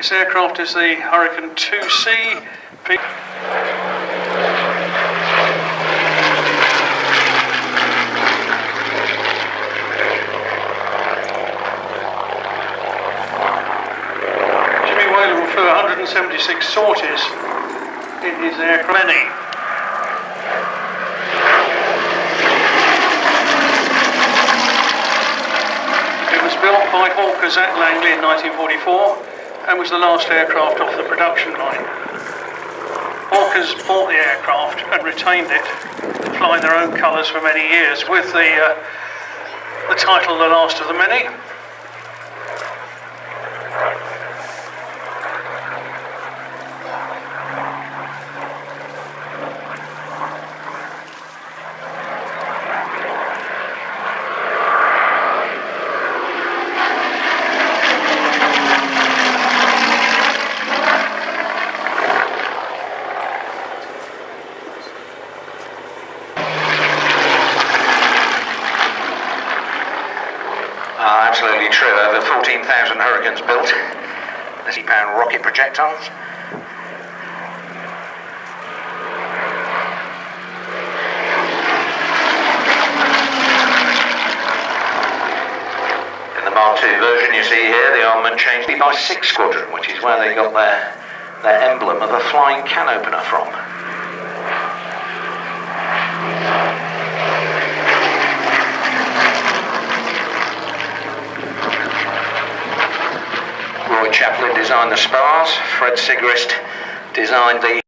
This aircraft is the Hurricane 2C. Flew 176 sorties in his aircraft. It was built by Hawkers at Langley in 1944 and was the last aircraft off the production line. Hawkers bought the aircraft and retained it, flying their own colours for many years, with the title The Last of the Many. Absolutely true. Over 14,000 Hurricanes built. 50-pound rocket projectiles. In the Mark II version you see here, the armament changed by 6 Squadron, which is where they got their emblem of a flying can opener from. Chaplin designed the spars, Fred Sigrist designed the